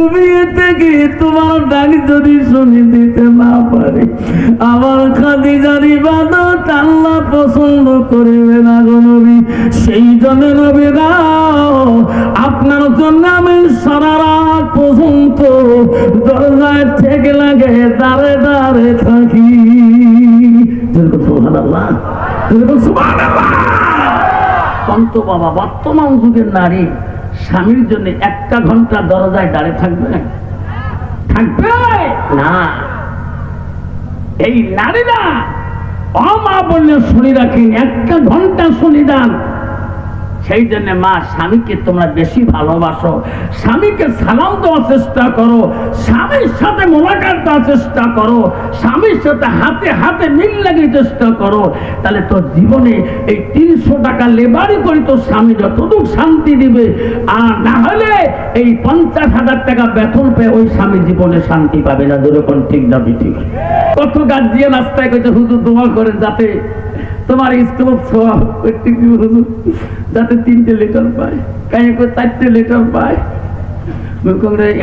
ঘুমিয়ে থেকে তোমার ডাক যদি শুনে দিতে না পারে, আমার খাদিজার ইবাদত আল্লাহ পছন্দ করবে না গো নবী। সেই জন্য নবী গো, আপনার জন্য আমি সারা রাত পর্যন্ত দরজায় ঠেকে লাগে দাঁড়ে দাঁড়ে থাকি। সুবহানাল্লাহ, সুবহানাল্লাহ। কন্ত বাবা, বর্তমান যুগের নারী স্বামীর জন্য 1 ঘন্টা দরজায় দাঁড়িয়ে থাকবে থাকবে না। এই নারীরা মা বললে শুনি রাখেন, 1 ঘন্টা শুনি যান। সেই জন্য মা, স্বামীকে তোমরা বেশি ভালোবাসো, স্বামীকে সালাম দেওয়ার চেষ্টা করো, স্বামীর সাথে মোলাকাত দেওয়ার চেষ্টা করো, স্বামীর সাথে হাতে হাতে মিল লাগিয়ে চেষ্টা করো। তাহলে তোর জীবনে এই 300 টাকা লেবারি করে তোর স্বামী যতটুকু শান্তি দিবে, আর না হলে এই 50,000 টাকা বেতন পেয়ে ওই স্বামী জীবনে শান্তি পাবে না। যেরকম ঠিক না ঠিক। কত গার্জিয়ান রাস্তায় কইতে হুজুর দোয়া করে যাতে তোমার স্কুল যাতে 3টে লেটার পায়, কাই 4টে লেটার পায়।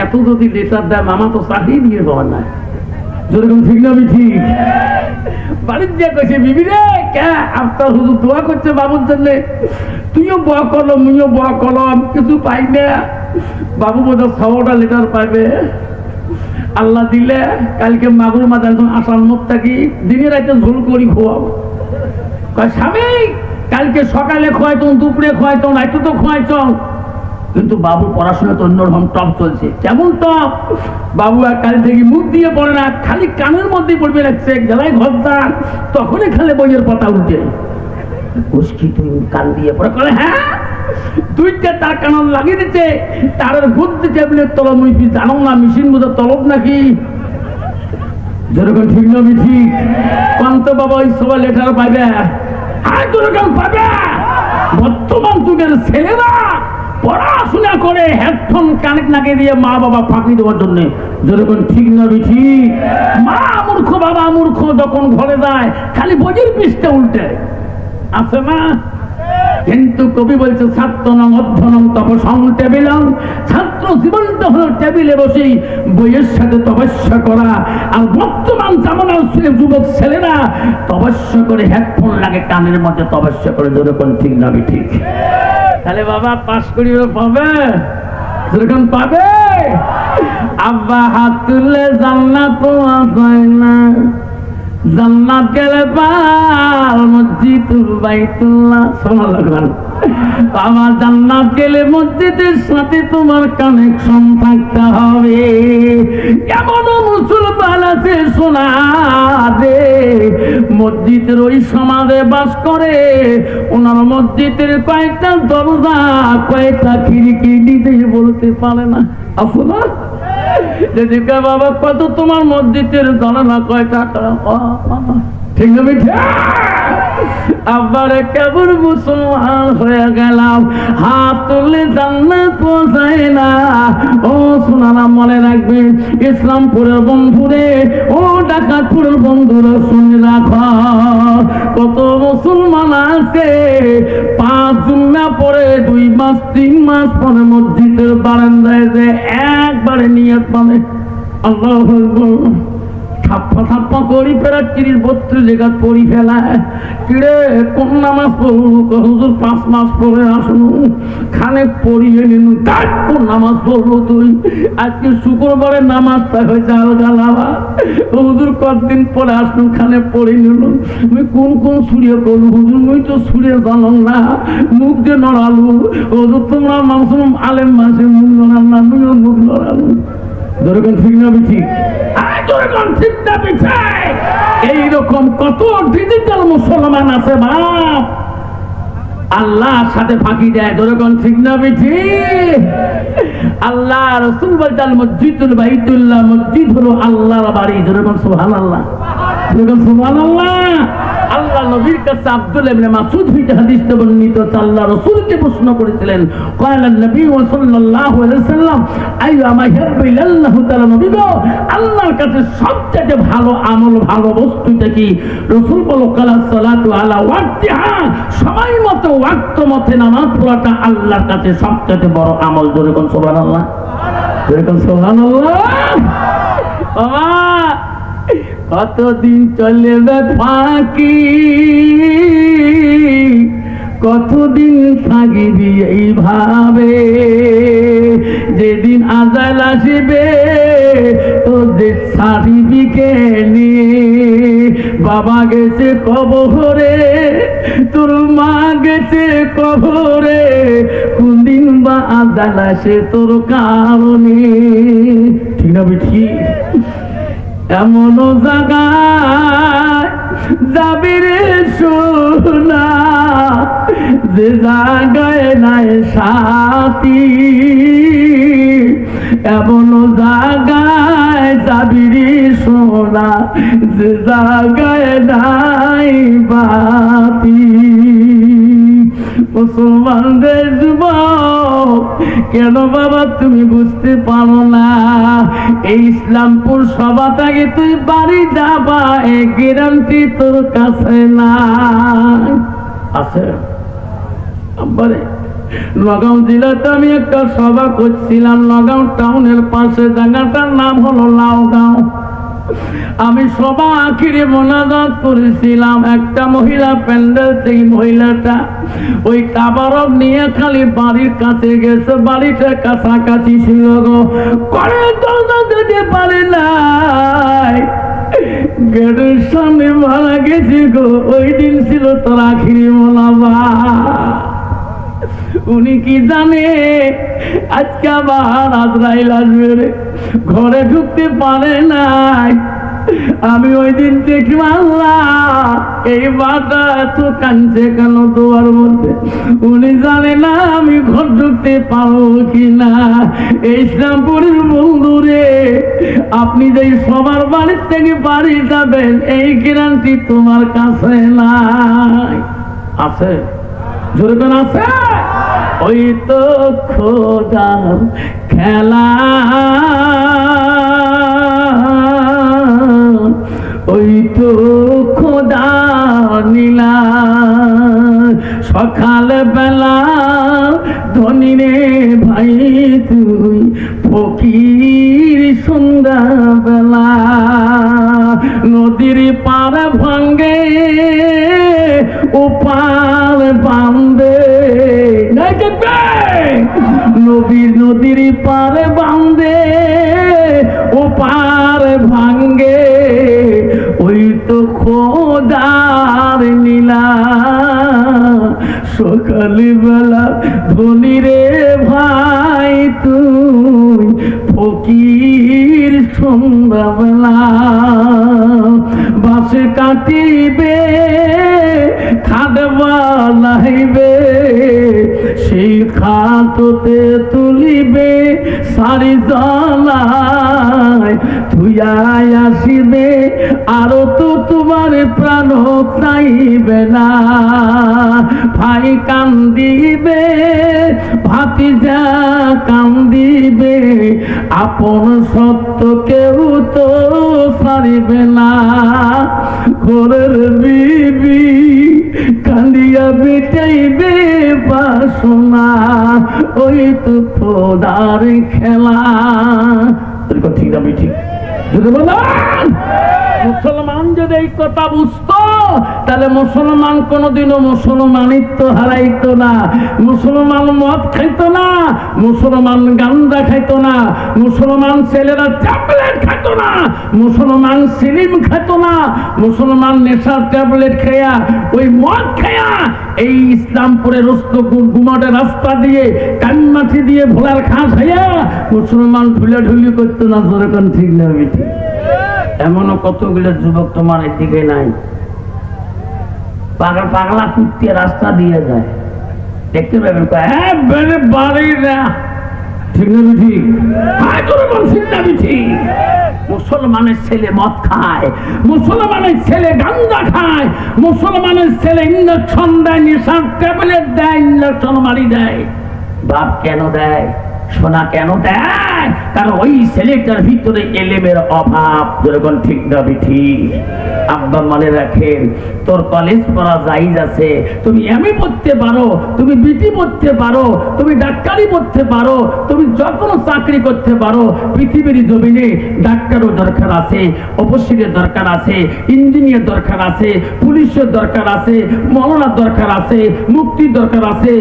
এত যদি লেটার দেয় মামা তো চাকরি দিয়ে পাওয়ার না। যেরকম ঠিক না ঠিক। বাড়ির যে কইছে বিবি রে, কে আপনার হুজুর দোয়া করছে বাবুর জন্য, তুইও বয়া করলো মুইও বয়া করলো, কিছু পাই না। বাবু বোধহয় 6টা লেটার পাইবে। আল্লাহ দিলে কালকে মাগুর মাছ একজন আসার মুখ থাকি দিনে রাতে ঝোল করি খোয়াবো। স্বামী কালকে সকালে খোয়াইতো, দুপুরে খোয়াইতো, রাইতে তো খোয়াইছ। কিন্তু বাবু পড়াশোনা তো অন্যরকম টপ চলছে। কেমন টপ? বাবু আর কাল থেকে মুখ দিয়ে পড়ে না, খালি কানের মধ্যে পড়বে রাখছে, গেলায় ঘর যান তখনই খালি বইয়ের পাতা উঠে উস্কি তুই কান দিয়ে পড়ে করে। হ্যাঁ, 2টা তার কান লাগিয়ে দিচ্ছে, তারের বুদ্ধি টেবিলের তলব মুই জানো না, মেশিন বোঝা তলব নাকি। যেরকম ঠিক না ঠিক। কান্ত বাবা ওই সবাই লেটার পাইবে, আর যেরকম পাবে। বর্তমান যুগের ছেলেরা পড়াশোনা করে হেডফোন কানেক্ট লাগিয়ে দিয়ে মা বাবা ফাঁকি দেওয়ার জন্য। যেরকম ঠিক না ঠিক। মা মূর্খ, বাবা মূর্খ, যখন ঘরে যায় খালি বইয়ের পৃষ্ঠা উল্টে আছে না। কিন্তু কবি বলছে ছাত্র নং অধ্যয়নং তপসং টেবিলং, ছাত্র জীবনটা হলো টেবিলে বসেই বইয়ের সাথে তপস্যা করা। আর বর্তমান জামানার যুবক ছেলেরা তপস্যা করে হেডফোন লাগে কানের মধ্যে তপস্যা করে। যেরকম ঠিক না ঠিক। তাহলে বাবা পাস করিও পাবে, যেরকম পাবে। আব্বা হাত তুলে জান্নাত পায় না, জান্নাত গেলে পাল মসজিদুল বাইতুল্লাহ। সুবহানাল্লাহ। বাবা জান্নাত গেলে মসজিদের সাথে তোমার কানেকশন থাকতে হবে। এমন মুসলমান আছে শোনা দে, মসজিদের ওই সমাজে বাস করে, ওনার মসজিদের কয়েকটা দরজা কয়েকটা খিড়কি দিতে বলতে পারে না। আসলে যদি বাবা কত তোমার মসজিদের দরজা কয়টা, ঠিক না মিঠা? আবার কেবল মুসলমান হয়ে গেলাম, হাত তুলে জান্নাত পৌঁছায় না। ও সোনারা মনে রাখবেন, ইসলামপুরের বন্ধুরে, ও ডাকাতপুরের বন্ধুরা শুনে রাখো, কত মুসলমান আছে 5 জুম্মা পরে 2 মাস 3 মাস পরে মসজিদের বারান্দায় যে একবারে নিয়ত মানে আল্লাহু আকবার থাপ্পা থাপ্পা করি ফেরা 30-32 জায়গা পড়ি ফেলায়। কিরে কোন নামাজ পড়বো? হুজুর 5 মাস পরে আসুন, খানে পড়িয়ে নিন। কোন নামাজ পড়লো তুই? আজকে শুক্রবারে নামাজটা হয়েছে আলগা লাভা। হুজুর কতদিন পরে আসুন, খানে পড়ে নিল। মুই কোন কোন সুরিয়ে করলু? হুজুর মুই তো সুরিয়ে জানাম না, মুখ দিয়ে নড়ালু। হুজুর তোমরা মানুষ আলেম মাসে মুখ নড়াল না, মুইও মুখ নড়ালু। যেরকম ঠিক না ঠিক। এইরকম কত ডিজিটাল মুসলমান আছে বাপ, আল্লাহর সাথে ফাঁকি দেয়। যেরকম ঠিক না ঠিক। আল্লাহ রাসূল বলেন মসজিদুল বাইতুল্লাহ, মসজিদ হলো আল্লাহর বাড়ি। যেরকম সুবহানাল্লাহ, যেরকম সুবহানাল্লাহ। আল্লাহ নবীর কাছে আব্দুল্লাহ ইবনে মাসউদ হইতে হাদিসে বর্ণিত, আল্লাহ রাসূলকে প্রশ্ন করেছিলেন, ক্বালা নবী সাল্লাল্লাহু আলাইহি ওয়াসাল্লাম আইয়ামা ইয়াবিল্লাহু তাআলা, নবী গো আল্লাহর কাছে সবচেয়ে ভালো আমল, ভালো বস্তুটা কি? রাসূল বলল কালা সালাতু আলা ওয়াক্তিহা, সময় মতো ওয়াক্ত মতে নামাজ পড়াটা আল্লাহর কাছে সবচেয়ে বড় আমল। যেরকম সুবহানাল্লাহ। যেরকম সুবহানাল্লাহ। বাবা কতদিন চলবে ফাঁকি, কতদিন থাকবি এইভাবে, যেদিন আজাল আসবে তোদের সার্টিফিকেট নিয়ে। বাবা গেছে কবরে, তোর মা গেছে কবরে, কোনদিন বা আজাল আসে তোর কারণে। ঠিক না বেঠি? এমন জায়গায় যাবি রে সোনা, যে জায়গায় নাই সাথী, এমন জায়গায় যাবি রে সোনা, যে জায়গায় নাই বাতি। মুসলমানদের যুবক, কেন বাবা তুমি বুঝতে পারো না? এই ইসলামপুর সভা থেকে তুই বাড়ি যাবা, এই গ্যারান্টি তোর কাছে না আছে। আব্বারে নগাঁও জেলাতে আমি একটা সভা করছিলাম, নগাঁও টাউনের পাশে, জায়গাটার নাম হলো লাউগাঁও। আমি সভা আখিরে মোনাজাত করেছিলাম। একটা মহিলা প্যান্ডেল থেকে, মহিলাটা ওই তাবারক নিয়ে খালি বাড়ির কাছে গেছে, বাড়িটা কাছাকাছি ছিল গো, করে দরজা দিতে পারে নাই, গেটের সামনে মারা গেছে গো। ওই দিন ছিল তোর আখিরে মোনাজাত। উনি কি জানে আজকে আবার আজরাইল আসবে রে, ঘরে ঢুকতে পারে নাই। আমি ওই দিন দেখি আল্লাহ এই বাটা এত কাঁদছে কেন তোমার মধ্যে। উনি জানে না আমি ঘর ঢুকতে পারবো কিনা। এই ইসলামপুরের বন্ধুরে, আপনি যে সবার বাড়ির থেকে বাড়ি যাবেন এই গ্যারান্টি তোমার কাছে নাই। আছে? জোরে কোন আছে? ওই তো খোদার খেলা, ওই তো খোদা নীলা। সকাল বেলা ধনী রে ভাই তুই ফকির, সন্ধ্যা বেলা নদীর পার ভাঙ্গে ও পার বান্ধে, নদীর পার বান্ধে ও পার ভাঙ্গে, ওই তো খোদার নীলা। সকাল বেলা ধনী রে ভাই তুই ফকির, সন্ধ্যা বেলা বাসে কাটিবে খাট বানাইবে, সেই খাটতে তুলিবে সারি জ্বালায় তুইয়াই আসিবে, আরো তো তোমার প্রাণ চাইবে না। ভাই কান্দিবে, ভাতিজা কান্দিবে, আপন সত্য কেউ তো সারিবে না। ঘরের বিবি কান্দিয়া বেটাইবে বাসনা, ওই তো খোদার খেলা। ঠিক না ঠিক? যদি বলেন মুসলমান যদি এই কথা বুঝতো, তাহলে মুসলমান কোনোদিনও মুসলমানিত্ব হারাইতো না। মুসলমান মদ খাইতো না, মুসলমান গাঁজা খাইতো না, মুসলমান ছেলেরা ট্যাবলেট খাইতো না, মুসলমান সিলিম খাইতো না, মুসলমান নেশার ট্যাবলেট খেয়া, ওই মদ খেয়া এই ইসলামপুরের গুমাটে রাস্তা দিয়ে কানমাটি দিয়ে ভোলার খাস খাইয়া মুসলমান ঢুলাঢুলি করতো না। যেরকম ঠিক না ঠিক? এমনও কতগুলো যুবক তোমার এদিকে নাই, পাগলা কুত্তে রাস্তা দিয়ে যায়, দেখতে পাবেন বাড়ি না। ঠিক না ঠিক? মুসলমানের ছেলে মদ খায়, মুসলমানের ছেলে গাঁজা খায়, মুসলমানের ছেলে ইঞ্জেকশন দেয়, নেশার ট্যাবলেট দেয়, ইঞ্জেকশন মারি দেয়। বাপ কেন দেয়? সোনা কেন দেয়? কারণ ওই ছেলেটার ভিতরে এলেমের অভাব। যেরকম ঠিক না ঠিক? আব্বা মনে রাখেন, তোর কলেজ পড়া জায়েজ আছে, তুমি এমএ পড়তে পারো, তুমি বিটি পড়তে পারো, তুমি ডাক্তারি পড়তে পারো, তুমি যে কোনো চাকরি করতে পারো। পৃথিবীর জমিনে ডাক্তারও দরকার আছে, অফিসারের দরকার আছে, ইঞ্জিনিয়ার দরকার আছে, পুলিশের দরকার আছে, মৌলানার দরকার আছে, মুক্তির দরকার আছে,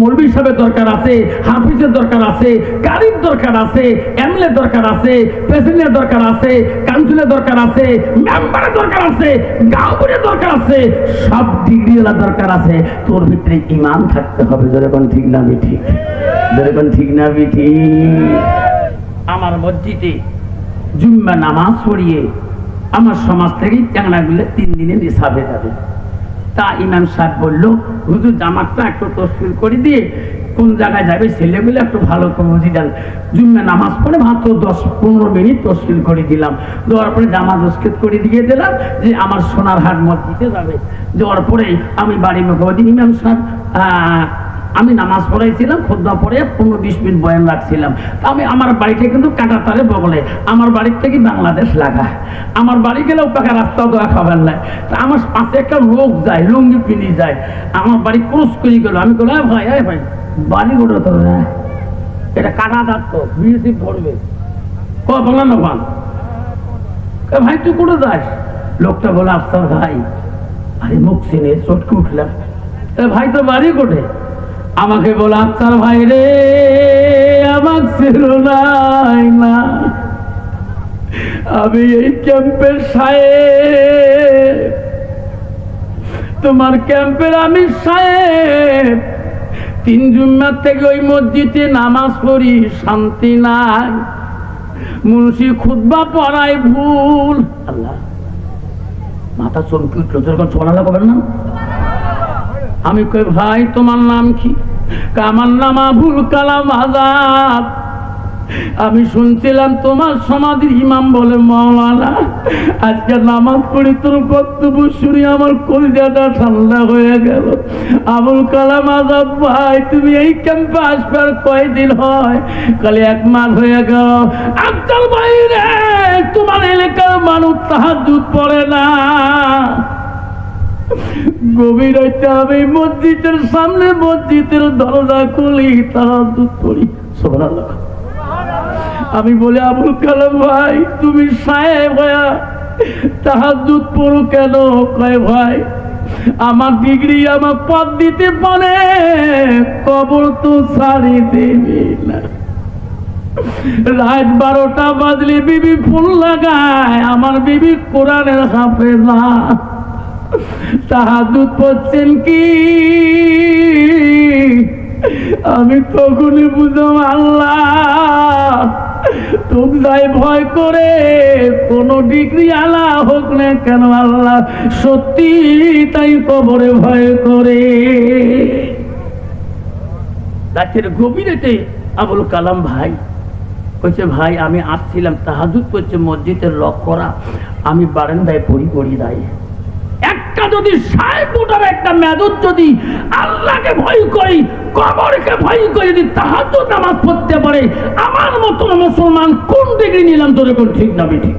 মৌলভী সাহেবের দরকার আছে, হাফিজের দরকার আছে, কারির দরকার আছে, এমএলএ দরকার আছে, প্রেসিডেন্টের দরকার আছে, কাউন্সিলের দরকার আছে, মেম্বারের দরকার আছে, গাঁওয়ের দরকার আছে, সব ডিগ্রিওয়ালা দরকার আছে। তোর ভিতরে ঈমান থাকতে হবে। যেরকম ঠিক না ঠিক? যেরকম ঠিক না ঠিক? আমার মসজিদে জুম্মা নামাজ পড়িয়ে আমার সমাজ থেকে চ্যাংড়াগুলো 3 দিনে নিসাবে যাবে। তা ইমাম সাহেব বলল, হুজুর জামাতটা একটু তশকিল করে দিয়ে কোন জায়গায় যাবে ছেলেগুলো একটু ভালো করে বুঝিয়ে দেন। জুম্মা নামাজ পড়ে মাত্র 10-15 মিনিট তশকিল করে দিলাম। দেওয়ার পরে জামা তশকিল করে দিয়ে দিলাম যে আমার সোনারহাট মসজিদে যাবে। দেওয়ার পরে আমি বাড়ি মুখে ইমাম সাহেব আমি নামাজ পড়াইছিলাম, খুতবা পড়ে 15-20 মিনিট বয়ান রাখছিলাম। আমি আমার বাড়িটা কিন্তু কাঁটাতারে বগলে, আমার বাড়ির থেকে বাংলাদেশ লাগা। আমার বাড়ি গেলেও পাকা রাস্তা দেওয়া খাবার নাই। তা আমার পাশে একটা লোক যায়, লুঙ্গি পিনি যায়, আমার বাড়ি ক্রস করে গেল। আমি বললাম, ভাই ভাই বাড়ি গোটা তো না, এটা কাটা যাচ্ছ বিএসি পড়বে বলা না পান। ভাই তুই করে যাস? লোকটা বলে, আফসার ভাই। আরে মুখ চিনে চটকে উঠলাম, ভাই তো বাড়ি কোটে? আমাকে বলে, আফসার ভাই রে, আমার ছিল নাই না, আমি এই ক্যাম্পের সাহেব, তোমার ক্যাম্পের আমি সাহেব। 3 জুম্মার থেকে ওই মসজিদে নামাজ পড়ি, শান্তি নাই। মুন্সি খুতবা পড়ায় ভুল। আল্লাহ, মাথা চমকে উঠলো। যেরকম সোনালা করবেন না? আমি কই, ভাই তোমার নাম কি? আমার নাম আবুল কালাম আজাদ। আমি শুনছিলাম তোমার সমাধির ইমাম বলে মাওলানা। আজকে নামাজ পড়ি তোর বক্তব্য শুনে আমার কলিজাটা ঠান্ডা হয়ে গেল। আবুল কালাম আজাদ ভাই, তুমি এই ক্যাম্পে আসবে আর কয়দিন হয়? কালে 1 মাস হয়ে গেল। আফজাল ভাই রে, তোমার এলাকার মানুষ তাহাজ্জুদ পড়ে না। গভীর রাতে আমি মসজিদের সামনে মসজিদের দরজা খুলি, তাহাজ্জুদ পড়ি। সুবহানাল্লাহ। আমি বলি, আবুল কালাম ভাই, তুমি সাহেব হয়া তাহাজ্জুদ পড়ো কেন? কয়, ভাই আমার ডিগ্রি আমার পদ দিতে পারে, কবর তো ছাড়ি দেবে না। রাত 12টা বাজলে বিবি ফোন লাগায়, আমার বিবি কোরআনের হাফেজা। তাহাজ্জুদ পড়ছেন কি? আমি তখনই বুঝলাম, আল্লাহ তোকে যাই ভয় করে, কোন ডিগ্রি আলা হোক না কেন, আল্লাহ সত্যি তাই কবরে ভয় করে। রাতের গভীরেতে আবুল কালাম ভাই কইছে, ভাই আমি আসছিলাম, তাহাজ্জুদ পড়ছে, মসজিদের লক করা, আমি বারান্দায় পড়ি দাঁড়িয়ে। একটা যদি সাহেব উঠাবে, একটা মেদত যদি আল্লাহকে ভয় করি, কবরকে ভয় করে যদি তাহাজ্জুদ নামাজ পড়তে পারে, আমার মতন মুসলমান কোন ডিগ্রি নিলাম? তোর কোন ঠিক না ঠিক?